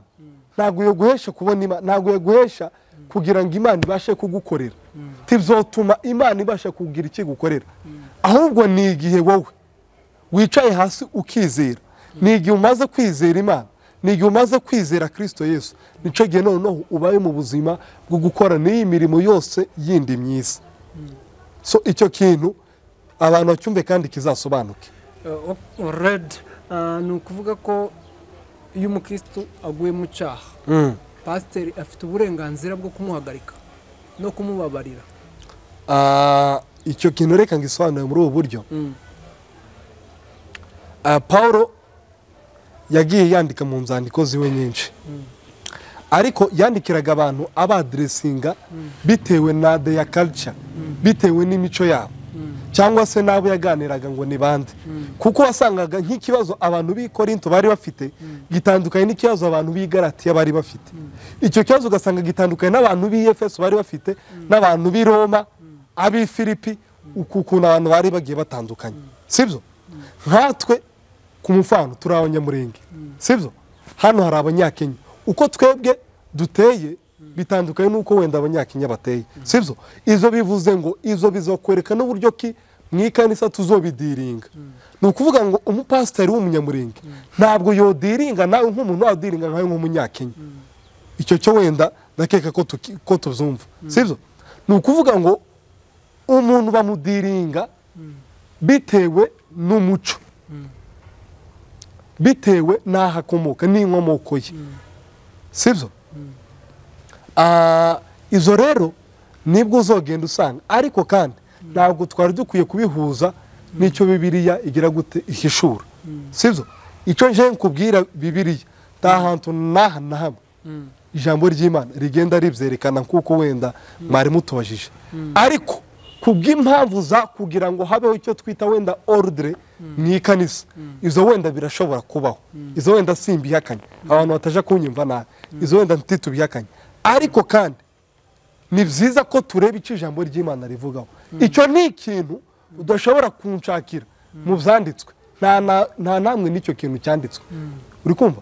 ntabwo yo guhesha kubona Imana, ntabwo yo guhesha kugira ngo Imana ibashe kugukorera. Tibzotuma Imana ibasha kugira iki gukorera. Ahubwo ni igihe wowe wicaye hasi ukizera, ni igihe umaze kwizera Imana, ni igihe umaze kwizera Kristo Yesu, nico gihe noneho ubaye mu buzima bwo gukora n'iyi mirimo yose yindi myiza. So icyo kintu abantu bacyumve kandi kizasobanuke. Ni ukuvuga ko iyo umukristo aguye mu cyaha, pasiteri afite uburenganzira bwo kumuhagarika no kumubabarira. Icyo kintu reka ngisobanure muri ubu buryo. Paulo yagiye yandika mu nzandiko ziwe nyinshi, ariko yandikiraga abantu abadresinga bitewe na their culture, bitewe n'imico yabo, cyangwa se nabo yaganiraga ngo ni bande. Kuko wasangaga nk'ikibazo abantu b'i Korinto bari bafite gitandukanye n'ikibazo abantu b'i Galatiya bari bafite. Icyo kibazo ugasanga gitandukanye n'abantu b'i Efeso bari bafite, n'abantu b'i Roma, ab'i Filipi, ukuntu abantu bari bagiye batandukanye, sibyo? Nkatwe ku mufano turi abanyamurenge, sibyo? Hano hari abanyakenya, uko twebwe duteye bitandukanye nuko wenda abanyakenya bateye, sibyo? Izo bivuze ngo izo bizokwereka n'uburyo ki mwikanisa tuzobidiringa. Ni ukuvuga ngo umupasiteri w'umunyamurenge ntabwo yodiringa nawe nk'umuntu wadiringa nkawe nk'umunyakenya. Icyo cyo wenda ndakeka ko tuzumva, sibyo? Ni ukuvuga ngo umuntu bamudiringa bitewe n'umuco, bitewe n'aho akomoka n'inkomoko ye, sibyo? Izo rero nibwo uzogenda usanga, ariko kandi ntabwo twari dukwiye kubihuza n'icyo Bibiliya igira gute ihishura, sibyo? Icyo nje nkubwira Bibiliya nta hantu n'aha na hamwe ijambo ry'Imana rigenda ribyerekana kuko wenda mwari mutubajije, ariko kubw'impamvu za kugira ngo habeho icyo twita wenda ordre mu ikanisa, izo wenda birashobora kubaho, izo wenda simbihakanye, abantu bataja kunyumva nabi, izo wenda ntitubihakanye, ariko kandi ni byiza ko tureba icyo ijambo ry'Imana rivugaho. Icyo ni ikintu udashobora kunshakira mu byanditswe, nta namwe n'icyo kintu cyanditswe, uri kumva?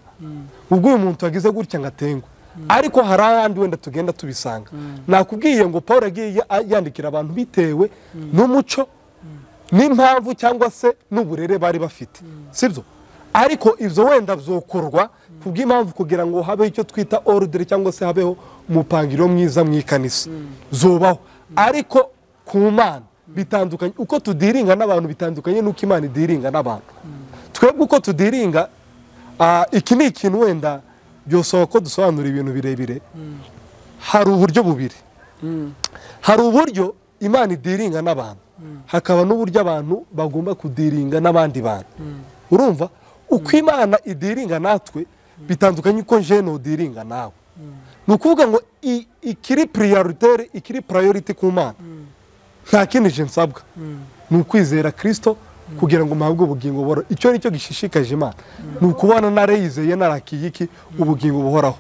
Ubwo uyu muntu yagize gutya ngatengwa, ariko hari ahandi wenda tugenda tubisanga. Nakubwiye ngo Paulo yagiye yandikira abantu bitewe n'umuco n'impamvu cyangwa se n'uburere bari bafite, sibyo? Ariko ibyo wenda byokorwa kubw'impamvu kugira ngo habeho icyo twita ordre cyangwa se habeho umupangiro mwiza mu ikanisa, zobaho. Ariko ku Mana bitandukanye, uko tudiringa n'abantu bitandukanye n'uko Imana idiringa n'abantu. Twebwe uko tudiringa, iki ni ikintu wenda byosaba ko dusobanura ibintu birebire. hari uburyo bubiri. Hari uburyo Imana idiringa n'abantu, hakaba n'uburyo abantu bagomba kudiringa n'abandi bantu. Urumva uko Imana idiringa natwe bitandukanye uko nje nodiringa nawe. Ni ukuvuga ngo ikiri prioritaire, ikiri priority ku Mana nta kindi je nsabwa, ni ukwizera Kristo kugira ngo mpabwe ubugingo buhoraho. Icyo nicyo gishishikaje Imana, ni ukubona narayizeye narakiye iki ubugingo buhoraho.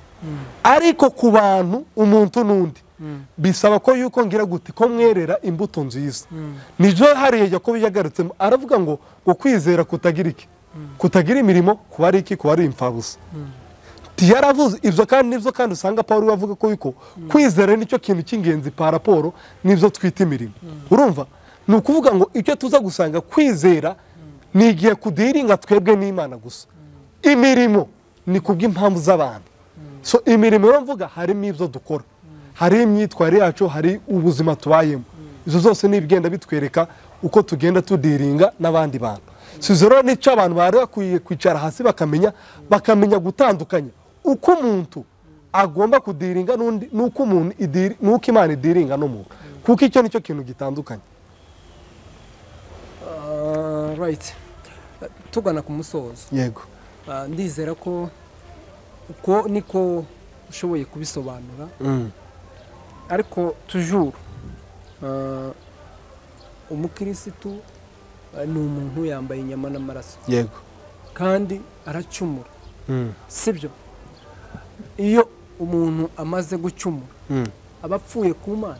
Ariko ku bantu umuntu n'undi bisaba ko yuko ngira gute ko mwerera imbuto nziza. Nijo hariye Yakobo yagarutsemo aravuga ngo kwizera kutagira iki, kutagira imirimo kuba ari iki, kuba ari imfabusa. Yaravuze ibyo kandi nibyo kandi usanga Pawulo avuga ko yuko kwizera nicyo kintu cy'ingenzi pa raporo nibyo twita imirimo. Urumva ni ukuvuga ngo icyo tuza gusanga kwizera ni igihe kudiringa twebwe n'Imana gusa, imirimo ni kubw'impamvu z'abantu. So imirimo yo mvuga harimo ibyo dukora, hari imyitwarire yacu, hari ubuzima tubayemo. Izo zose ni ibigenda bitwereka uko tugenda tudiringa n'abandi bantu. Sizero nicyo abantu bari bakwiye kwicara hasi bakamenya gutandukanya uko umuntu agomba kudiringa n'undi, nuko umuntu nuko Imana idiringa n'umuntu, kuko icyo nicyo kintu gitandukanye. Right, tugana ku musozo. Yego. Ndizera ko uko niko ushoboye kubisobanura. Ariko toujours umukirisitu ni umuntu yambaye inyama n'amaraso. Yego. Kandi aracumura. Sibyo? Iyo umuntu amaze gucumura aba apfuye ku Mana.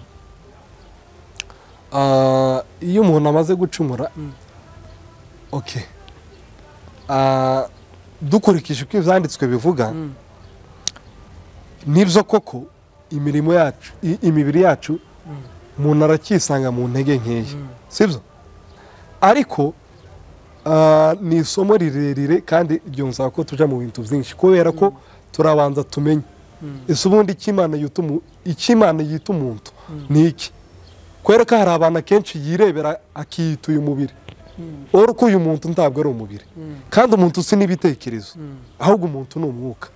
Iyo umuntu amaze gucumura, okay, dukurikije uko ibyanditswe bivuga, nibyo koko imirimo yacu, imibiri yacu umuntu aracyisanga mu ntege nkeya, sibyo? Ariko ni isomo rirerire kandi ryonsaba ko tuja mu bintu byinshi, kubera ko turabanza tumenye ese ubundi Imana yita umuntu ni iki. Kubera ko hari abantu akenshi yirebera akiyita uyu mubiri, ora ko uyu muntu ntabwo ari umubiri, kandi umuntu si n'ibitekerezo, ahubwo umuntu ni umwuka.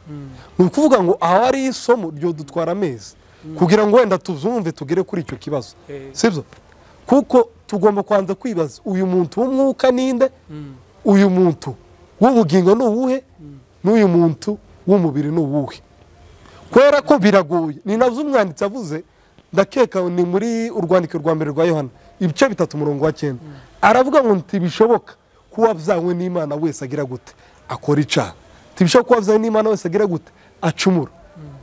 Ni ukuvuga ngo aho ari isomo ryo dutwara amezi kugira ngo wenda tuzumve tugere kuri icyo kibazo, sibyo? Kuko tugomba kwanza kwibaza uyu muntu w'umwuka ninde, uyu muntu w'ubugingo ni uwuhe, n'uyu muntu w'umubiri ni uwuhe. Kubera ko biragoye, ni nabyo umwanditsi avuze, ndakeka ni muri urwandiko rwa mbere rwa Yohana ibice 3:9, aravuga ngo ntibishoboka ko wabyawe n'Imana wese agira gute akora icyaha, ntibishoboka ko wabyawe n'Imana wese agira gute acumura.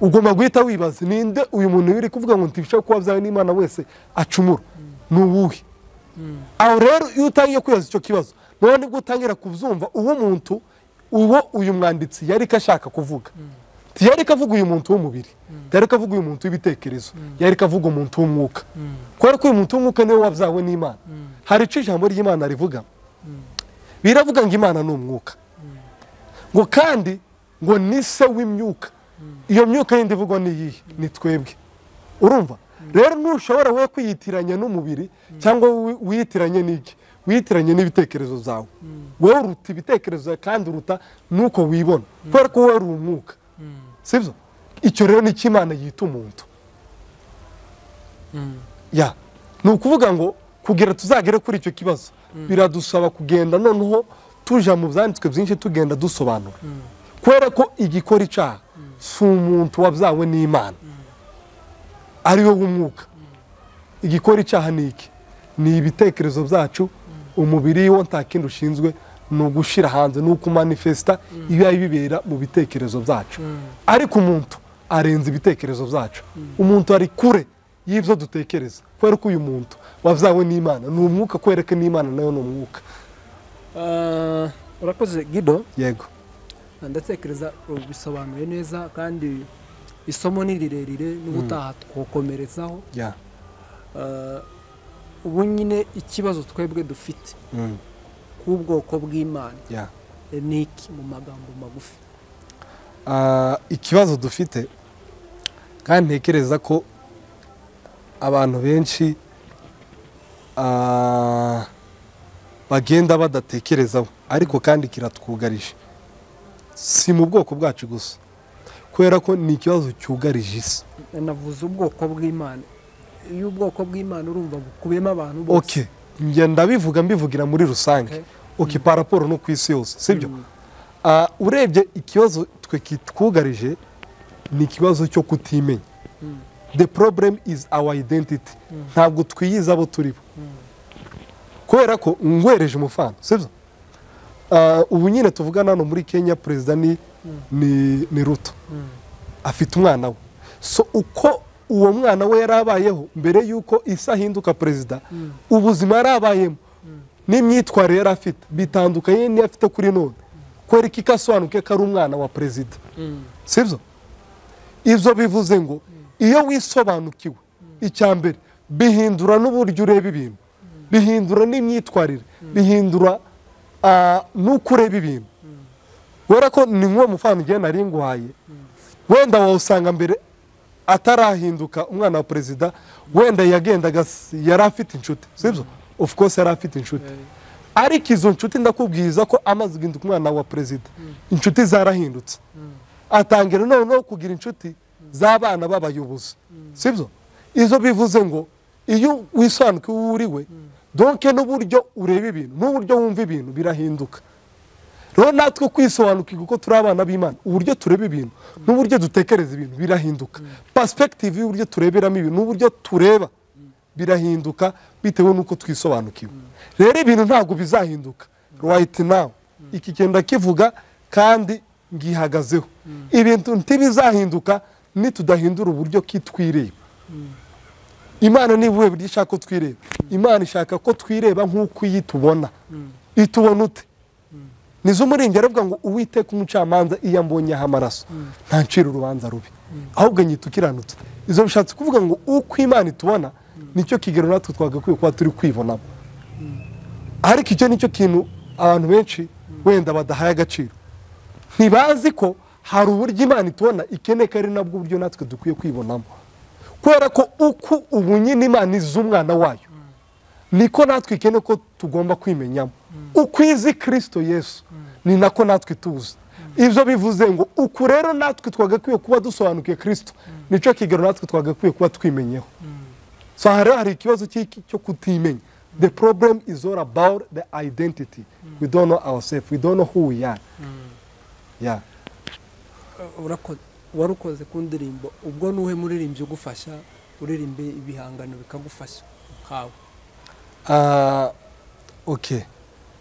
Ugomba guhita wibaza ninde uyu muntu biri kuvuga ngo ntibishoboka ko wabyawe n'Imana wese acumura, ni uwuhe? Aho rero iyo utangiye kwibaza icyo kibazo, none nibwo utangira kubyumva uwo muntu uyu mwanditsi yari ashaka kuvuga. Yari kavuga uyu muntu w'umubiri, yari kavuga uyu muntu w'ibitekerezo, yari kavuga umuntu w'umwuka. Kubera ko uyu muntu w'umwuka niwe wabyawe n'Imana. Hari icyo ijambo ry'Imana rivuga, biravuga ngo Imana ni umwuka, ngo kandi ngo ni se w'imyuka. Iyo myuka yindi ivugwa ni iyihe? Ni twebwe. Urumva rero ntushobora we kwiyitiranya n'umubiri cyangwa wiyitiranye n'iki, wiyitiranye n'ibitekerezo zawe. Wowe uruta ibitekerezo kandi uruta nuko wibona, kubera ko wowe uri umwuka, sibyo? Icyo rero ni Imana yita umuntu. Ya ni ukuvuga ngo kugira tuzagere kuri icyo kibazo biradusaba kugenda noneho tuja mu byanditswe byinshi tugenda dusobanura, kubera ko igikora icyaha si umuntu wabyawe n'Imana, ari we w'umwuka. Igikora icyaha ni iki? Ni ibitekerezo byacu, umubiri wo nta kindi ushinzwe, ni ugushira hanze, ni ukumanifesta ibiba bibera mu bitekerezo byacu. Ariko umuntu arenze ibitekerezo byacu, umuntu ari kure y'ibyo dutekereza, kubera ko uyu muntu wabyawe n'Imana ni umwuka, kwereka n'Imana nayo ni umwuka. Urakoze Guido. Yego. Ndatekereza bisobanuye neza kandi isomo ni rirerire n'ubutaha twokomerezaho. Ubu nyine ikibazo twebwe dufite k'ubwoko bw'Imana ni iki mu magambo magufi? Ikibazo dufite, kandi ntekereza ko abantu benshi bagenda badatekerezaho, ariko kandi kiratwugarije, si mu bwoko bwacu gusa. kubera ko ni ikibazo cyugarije isi. navuze ubwoko bw'Imana. Iyo ubwoko bw'Imana urumva bukubiyemo abantu bose. Okay, njye ndabivuga mbivugira muri rusange. Okay, par rapport no ku isi yose, sibyo? Urebye ikibazo twe kitwugarije ni ikibazo cyo kutimenya. The problem is our identity. Ntabwo twiyiza abo turi bo. Kubera ko ngwereje umufano, sibyo? Ubu nyine tuvugana no muri Kenya, perezida ni Ruto. Afite umwana we. So uko uwo mwana we yarabayeho mbere yuko isi ahinduka perezida, ubuzima yarabayemo n'imyitwarire yari afite bitandukanye n'iyo afite kuri none. Kubera ko ikasobanuke ko ari umwana wa perezida, sibyo? Ibyo bivuze ngo iyo wisobanukiwe icya mbere bihindura n'uburyo ureba ibintu, bihindura n'imyitwarire, bihindura n'uko ureba ibintu. Kubera ko ni nk'uwo mufano igihe nari nguhaye, wenda wawusanga mbere atarahinduka umwana wa perezida, wenda yagendaga yari afite inshuti, sibyo? Of course yari afite inshuti, ariko izo nshuti ndakubwiza ko amaze guhinduka umwana wa perezida, inshuti zarahindutse. Atangira noneho kugira inshuti z'abana b'abayobozi, sibyo? Izo bivuze ngo iyo wisobanukiwe uwo uri we, donc n'uburyo ureba ibintu n'uburyo wumva ibintu birahinduka. Rero natwe kwisobanukirwa uko turi abana b'Imana, uburyo tureba ibintu n'uburyo dutekereza ibintu birahinduka. Perspective y'uburyo tureberamo ibintu n'uburyo tureba birahinduka bitewe n'uko twisobanukiwe. Rero ibintu ntabwo bizahinduka right now. Iki kintu kivuga kandi ngihagazeho. Ibintu ntibizahinduka nitudahindura uburyo kitwireba. Imana nibuwe buryo ishaka ko twireba. Imana ishaka ko twireba nk'uko yitubona. Itubona ute? Nizo umurengera avuga ngo Uwiteka umucamanza iyo ambonye amaraso ntancira urubanza rubi, ahubwo nyitukiranutse. Izo bishatse kuvuga ngo uko Imana itubona nicyo kigero natwe twagakwiye kuba turi kwibonamo. Ariko icyo nicyo kintu abantu benshi wenda badahaye agaciro. Ntibazi ko hari uburyo Imana itubona ikeneye ko ari nabwo buryo natwe dukwiye kwibonamo. Kubera ko uko ubu nyine Imana izi umwana wayo, niko natwe ikeneye ko tugomba kwimenyamo. Uko izi Kristo Yesu ni nako natwe tuzi. Ibyo bivuze ngo uko rero natwe twagakwiye kuba dusobanukiye Kristo, nicyo kigero natwe twagakwiye kuba twimenyeho. So hari ikibazo cyo kutimenya. The problem is all about the identity. We don't know ourselves. We don't know who we are. Yeah. Warukoze ku ndirimbo, ubwo nuhe muririmbyi ugufasha uririmbe ibihangano bikagufasha nkawe? Okay,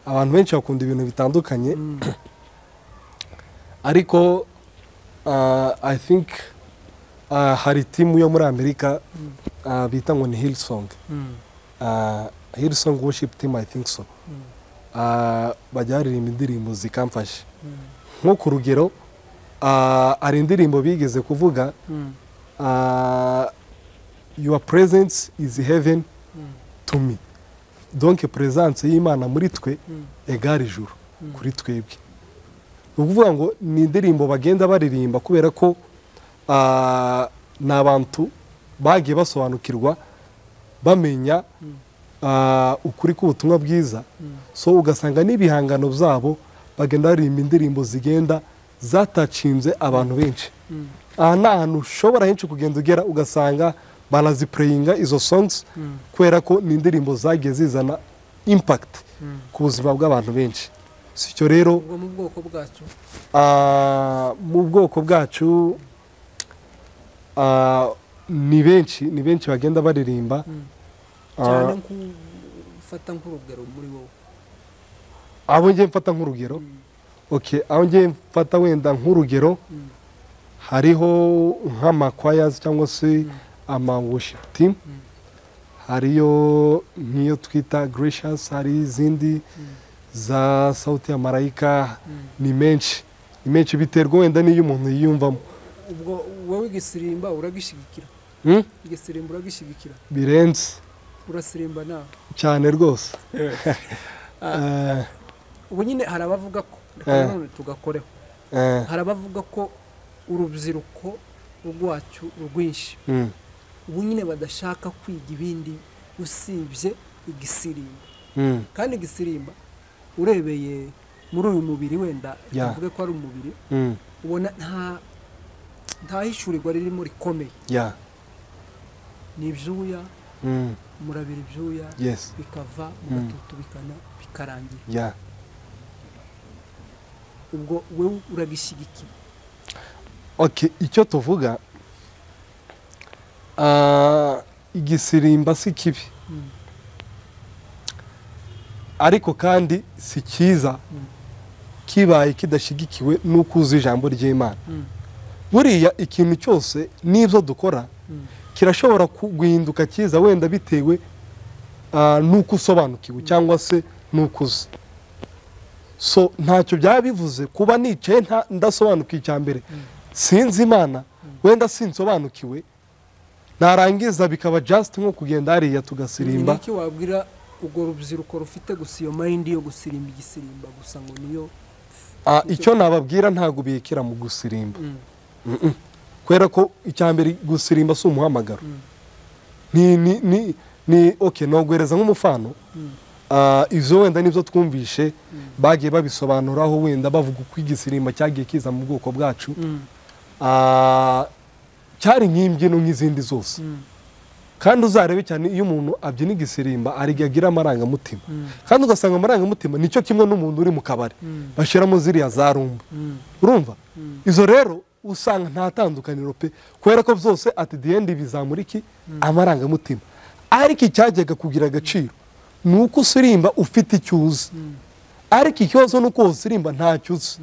abantu benshi bakunda ibintu bitandukanye, ariko I think hari timu yo muri Amerika bita ngo ni Hillsong. Hillsong worship team, I think so. Bajya baririmba indirimbo zikamfasha. Nko ku rugero ari indirimbo bigeze kuvuga your presence is heaven to me. Donc presence y'Imana muri twe egara ijuru kuri twebwe. Ukuvuga ngo ni indirimbo bagenda baririmba kubera ko n'abantu bagiye basobanukirwa bamenya ukuri k'ubutumwa bwiza. So ugasanga n'ibihangano byabo bagenda baririmba indirimbo zigenda zatacinze abantu benshi. Aha ni ahantu ushobora henshi kugenda ugera ugasanga barazipureyinga izo songs kubera ko ni indirimbo zagiye zizana impact ku buzima bw'abantu benshi. Si cyo rero mu bwoko bwacu, mu bwoko bwacu ni benshi bagenda baririmba. Cyane nk'ufata nk'urugero muri wowe. Abo ngiye mfata nk'urugero, okay, aho ngiye mfata wenda nk'urugero, hariho nk'amakwayas cyangwa se worship team, hariyo nk'iyo twita Gracious, hari izindi za Sauti ya Marayika. Ni menshi biterwa wenda n'iyo umuntu yiyumvamo. Ubwo wowe igisirimba uragishigikira? Igisirimba uragishigikira? Birenze. Urasirimba nawe? Cyane rwose. Ubu nyine hari abavuga ko none tugakoreho, hari abavuga ko urubyiruko rwacu rwinshi ubu nyine badashaka kwiga ibindi usibye igisirimba. Kandi igisirimba urebeye muri uyu mubiri wenda tuvuge ko ari umubiri, ubona nta hishurirwa ririmo rikomeye ya ni ibyuya murabira ibyuya yes bikava mu gatutu bikarangira ya ubwo wewe uragishyigikiye okay icyo tuvuga igisirimba si kibi ariko kandi si cyiza kibaye kidashyigikiwe n'uko uzi ijambo ry'Imana buriya ikintu cyose n'ibyo dukora kirashobora guhinduka cyiza wenda bitewe n'uko usobanukiwe cyangwa se n'uko uzi so ntacyo byaba bivuze kuba nicaye ndasobanukiwe icya mbere sinzi Imana wenda sinsobanukiwe narangiza bikaba just nko kugenda hariya tugasirimba niki wabwira ubwo rubyiruko rufite gusa iyo mind yo gusirimba igisirimba gusa ngo niyo icyo nababwira ntago biyekera mu gusirimba kwera ko icyambere gusirimba si umuhamagaro ni okay nogwereza nk'umufano izo wenda nibyo twumvishe bagiye babisobanuraho wenda bavuga uko igisirimba cyagiye kiza mu bwoko bwacu cyari nk'imbyino nk'izindi zose kandi uzarebe cyane iyo umuntu abyina igisirimba agira amarangamutima kandi ugasanga amarangamutima nicyo kimwe n'umuntu uri mu kabari bashyiramo ziriya za rumba urumva izo rero usanga nta tandukaniro pe kubera ko byose at the end bizamura iki amarangamutima ariko icyajyaga kugira agaciro ni uko usirimba ufite icyo uzi ariko ikibazo ni uko usirimba ntacyo uzi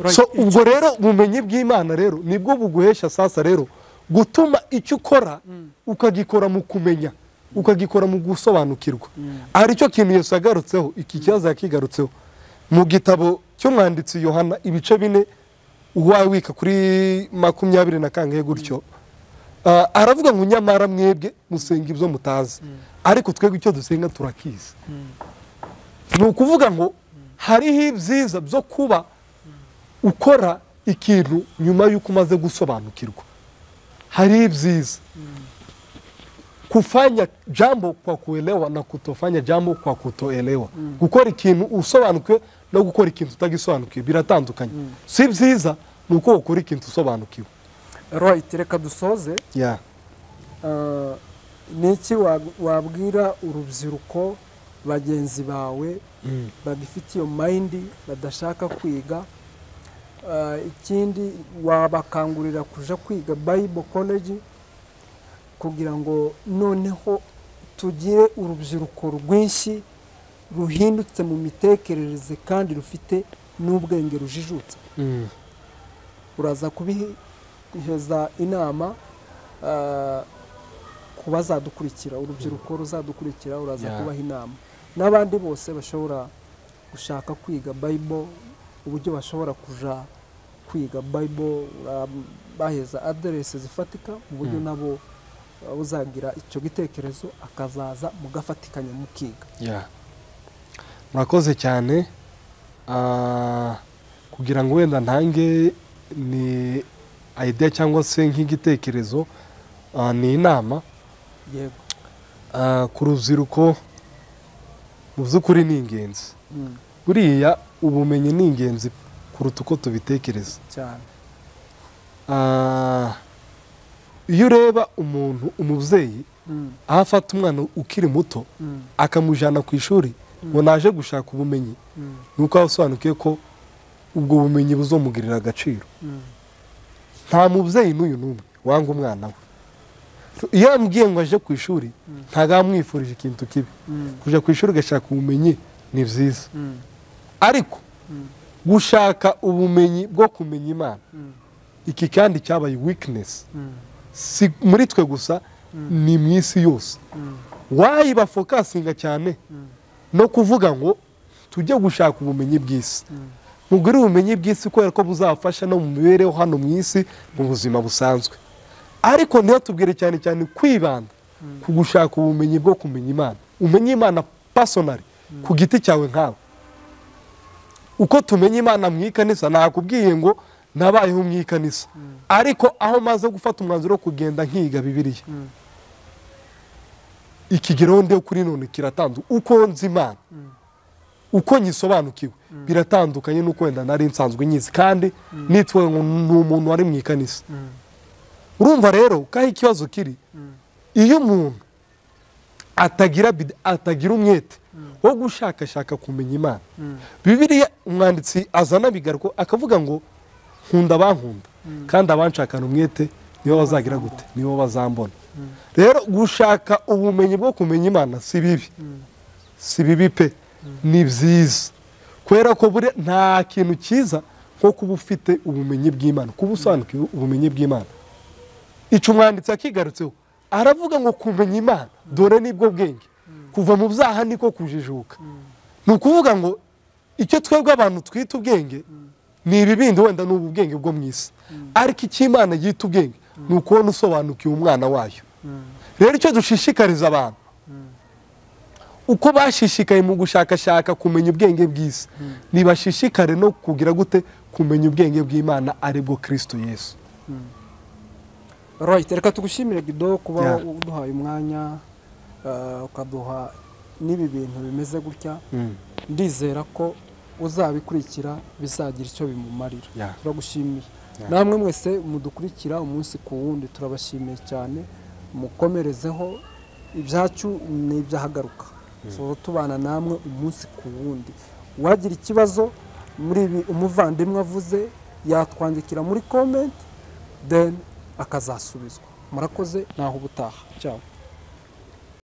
so ubwo rero ubumenyi bw'Imana rero nibwo buguhesha sasa rero gutuma icyo ukora ukagikora mu kumenya ukagikora mu gusobanukirwa ari cyo kintu Yesu yagarutseho iki kibazo yakigarutseho mu gitabo cy'umwanditsi Yohana ibice 4 uwawika kuri 20 na kangahe gutyo aravuga ngo nyamara mwebwe musenga ibyo mutazi ariko twebwe icyo dusenga turakizi ni ukuvuga ngo hariho ibyiza byo kuba ukora ikintu nyuma y'uko umaze gusobanukirwa hari ibyiza kufanya jambo kwa kuelewa na kutofanya jambo kwa kutoelewa gukora ikintu usobanukiwe no gukora ikintu utagisobanukiwe biratandukanye si byiza nuko ukora ikintu usobanukiwe right reka dusoze niki wabwira urubyiruko bagenzi bawe bagifite iyo mind badashaka kwiga ikindi wabakangurira kuja kwiga Bible College kugira ngo noneho tugire urubyiruko rwinshi ruhindutse mu mitekerereze kandi rufite n'ubwenge rujijutse uraza kubiheza inama kubazadukurikira urubyiruko ruzadukurikira uraza kubaha inama n'abandi bose bashobora gushaka kwiga Bible uburyo bashobora kuja kwiga Bible baheza address zifatika mu buryo nabo uzagira icyo gitekerezo akazaza mugafatikanya mukiga murakoze cyane kugira ngo wenda ntange ni idea cyangwa se nk'igitekerezo ni inama yego ku rubyiruko mu by'ukuri ni ingenzi buriya ubumenyi ni ingenzi kuruta uko tubitekereza cyane iyo ureba umuntu umubyeyi aho afata umwana ukiri muto akamujyana ku ishuri ngo naje gushaka ubumenyi nuko asobanukiye ko ubwo bumenyi buzomugirira agaciro nta mubyeyi n'uyu n'umwe wanga umwana we iyo yambwiye ngo aje ku ishuri ntabwo amwifurije ikintu kibi kujya ku ishuri ugashaka ubumenyi ni byiza ariko gushaka ubumenyi bwo kumenya Imana iki kandi cyabaye weakness si muri twe gusa ni mu isi yose wayiba fokasinga cyane no kuvuga ngo tujye gushaka ubumenyi bw'isi mugire ubumenyi bw'isi kubera ko buzafasha no mu mibereho hano mu isi mu buzima busanzwe ariko niyo tubwire cyane cyane kwibanda ku gushaka ubumenyi bwo kumenya Imana umenye Imana personally ku giti cyawe nkawe uko tumenya Imana mu ikanisa nakubwiye ngo nabayeho mu ikanisa ariko aho maze gufata umwanzuro wo kugenda nkiga Bibiliya ikigero nde kuri none kiratandu uko nzi Imana uko nyisobanukiwe biratandukanye n'uko wenda nari nsanzwe nyizi kandi nitwe ngo ni umuntu wari mu ikanisa. Urumva rero kaho ikibazo kiri, iyo umuntu atagira umwete wo gushakashaka kumenya Imana, Bibiliya umwanditsi azana bigaruko akavuga ngo nkunda abankunda kandi abanshakana umwete nibo bazagira gute, nibo bazambona. Rero gushaka ubumenyi bwo kumenya Imana si bibi pe, ni byiza, kubera ko nta kintu cyiza nko kuba ufite ubumenyi bw'Imana, kuba usobanukiwe ubumenyi bw'Imana. Icyo umwanditsi akigarutseho aravuga ngo kumenya Imana dore nibwo bwenge, kuva mu byaha niko kujijuka. Ni ukuvuga ngo icyo twebwe abantu twita ubwenge ni ibi bindi wenda ni ubu bwenge bwo mu isi, ariko icyo Imana yita ubwenge ni ukubona usobanukiwe umwana wayo. Rero icyo dushishikariza abantu, uko bashishikaye mu gushakashaka kumenya ubwenge bw'isi, nibashishikare no kugira gute kumenya ubwenge bw'Imana ari bwo Kristo Yesu. Right, reka tugushimire Guido kuba uduhaye umwanya ukaduha n'ibi bintu bimeze gutya. Ndizera ko uzabikurikira bizagira icyo bimumarira. Turagushimiye. Namwe mwese mudukurikira umunsi ku wundi turabashimiye cyane, mukomerezeho ibyacu n'ibyahagaruka. So tubana namwe umunsi ku wundi. Wagira ikibazo muri ibi umuvandimwe avuze yatwandikira muri comment then akazasubizwa. Murakoze naho ubutaha. Ciao.